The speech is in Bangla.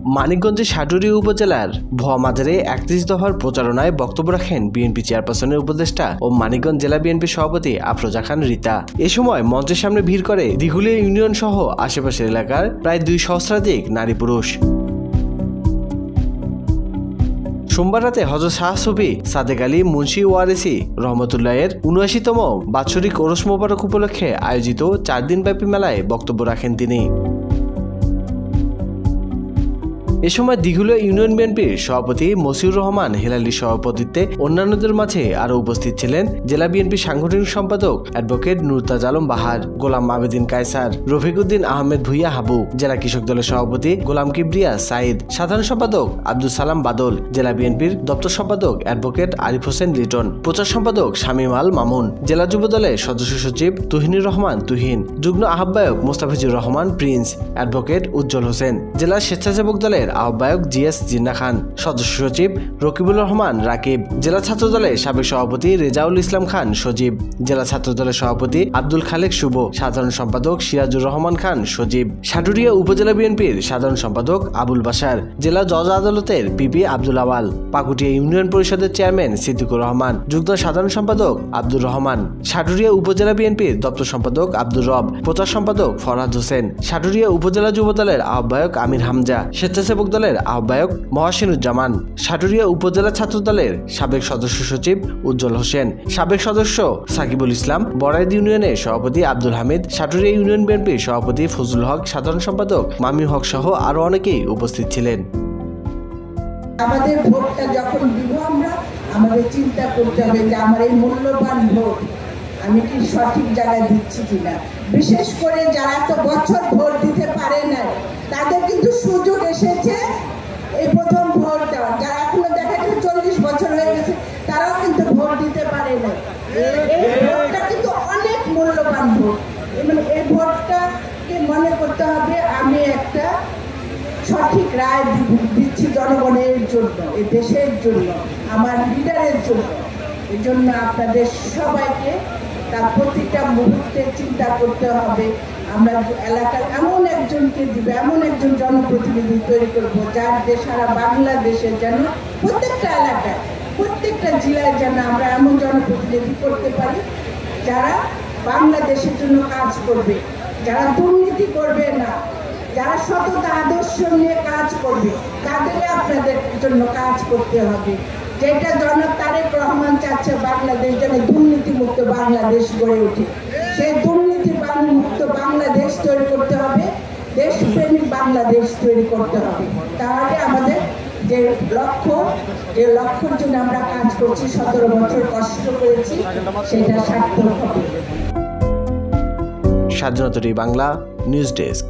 মানিকগঞ্জের সাটুরিয়া উপজেলার ভোয়ামাজারে ৩১ দফার প্রচারণায় বক্তব্য রাখেন বিএনপি চেয়ারপারসনের উপদেষ্টা ও মানিকগঞ্জ জেলা বিএনপির সভাপতি আফরোজা খান রীতা। এ সময় মঞ্চের সামনে ভিড় করে দিঘুলিয়া ইউনিয়ন সহ আশেপাশের এলাকার প্রায় ২ সহস্রাধিক নারী পুরুষ। সোমবার রাতে হযরত শাহ সুফি সাদেক আলী মুন্সি ওয়ারিসি রহমতুল্লাহের ৭৯তম বাৎসরিক ওরস মোবারক উপলক্ষে আয়োজিত ৪ দিনব্যাপী মেলায় বক্তব্য রাখেন তিনি। এ সময় দিঘুলিয়া ইউনিয়ন বিএনপির সভাপতি মসিউর রহমান হেলালির সভাপতিত্বে অন্যান্যদের মাঝে আরও উপস্থিত ছিলেন জেলা বিএনপির সাংগঠনিক সম্পাদক অ্যাডভোকেট নুরতাজ আলম বাহার, গোলাম আবেদিন কায়সার, রফিকুদ্দিন আহমেদ ভুইয়া হাবু, জেলা কৃষক দলের সভাপতি গোলাম কিবরিয়া সাইদ, সাধারণ সম্পাদক আব্দুল সালাম বাদল, জেলা বিএনপির দপ্তর সম্পাদক অ্যাডভোকেট আরিফ হোসেন লিটন, প্রচার সম্পাদক শামীম আল মামুন, জেলা যুব দলের সদস্য সচিব তুহিনুর রহমান তুহিন, যুগ্ম আহ্বায়ক মোস্তাফিজুর রহমান প্রিন্স, অ্যাডভোকেট উজ্জ্বল হোসেন, জেলা স্বেচ্ছাসেবক দলের আহ্বায়ক জিএস জিন্না খান, সদস্য সচিব রকিবুল রহমান রাকিব, জেলা ছাত্র দলের সাবেক সভাপতি রেজাউল ইসলাম খান সজীব, জেলা ছাত্র দলের সভাপতি আব্দুল খালেক শুভ, সাধারণ সম্পাদক সিরাজুর রহমান খান সজীব, সাটুরিয়া উপজেলা বিএনপির সাধারণ সম্পাদক আবুল বাশার, জেলা জজ আদালতের পিপি আব্দুল আওয়াল, পাকুটিয়া ইউনিয়ন পরিষদের চেয়ারম্যান সিদ্দিকুর রহমান, যুগ্ম সাধারণ সম্পাদক আব্দুর রহমান, সাটুরিয়া উপজেলা বিএনপির দপ্তর সম্পাদক আব্দুর রব, প্রচার সম্পাদক ফরহাদ হোসেন, সাটুরিয়া উপজেলা যুব দলের আহ্বায়ক আমির হামজা, স্বেচ্ছাসেবক দলের আহ্বায়ক মহসিনুজ্জামান, সাটুরিয়া উপজেলা ছাত্র দলের সাবেক সদস্য সচিব উজ্জ্বল হোসেন, সাবেক সদস্য সাকিবুল ইসলাম, বড়াইদ ইউনিয়নের সভাপতি আব্দুল হামিদ, সাটুরিয়া ইউনিয়ন বিএনপির সভাপতি ফজলুল হক, সাধারণ সম্পাদক মামি হক সহ আরো অনেকেই উপস্থিত ছিলেন। আমাদের ভোটটা যখন দিব আমরা আমাদের চিন্তা করতে হবে যে আমার এই মূল্যবান ভোট আমি কি সঠিক জায়গায় দিচ্ছি কিনা। বিশেষ করে যারা তো বছর ভোট দিতে পারে না তাদের কিন্তু সুযোগ এসেছে এই প্রথম ভোট দেওয়া। যারা এখনো দেখা যাচ্ছে ৪০ বছর হয়ে গেছে তারাও কিন্তু ভোট দিতে পারে না। এই ভোটটা কিন্তু অনেক মূল্যবান ভোট। এই ভোটটাকে মনে করতে হবে আমি একটা সঠিক রায় দিচ্ছি জনগণের জন্য, এই দেশের জন্য, আমার লিডারের জন্য। এই জন্য আপনাদের সবাইকে তার প্রতিটা মুহূর্তে চিন্তা করতে হবে। আমরা এলাকার এমন একজনকে দিব, এমন একজন জনপ্রতিনিধি তৈরি করব যার সারা বাংলাদেশের যেন প্রত্যেকটা এলাকায় প্রত্যেকটা জেলায় যেন আমরা এমন জনপ্রতিনিধি করতে পারি যারা বাংলাদেশের জন্য কাজ করবে, যারা দুর্নীতি করবে না, যারা সততা আদর্শ নিয়ে কাজ করবে, তাদেরকে আপনাদের জন্য কাজ করতে হবে। যেটা জনাব তারেক রহমান চাচ্ছে বাংলাদেশ যেন দুর্নীতিমুক্ত বাংলাদেশ গড়ে ওঠে, সেই দুর্নীতি মুক্ত বাংলাদেশ তৈরি করতে হবে, দেশপ্রেমিক বাংলাদেশ তৈরি করতে হবে। তাহলে আমাদের যে লক্ষ্যের জন্য আমরা কাজ করছি, ১৭ বছর কষ্ট করেছি, সেটা সার্থক হবে। স্বাধীনতা বাংলা নিউজ ডেস্ক।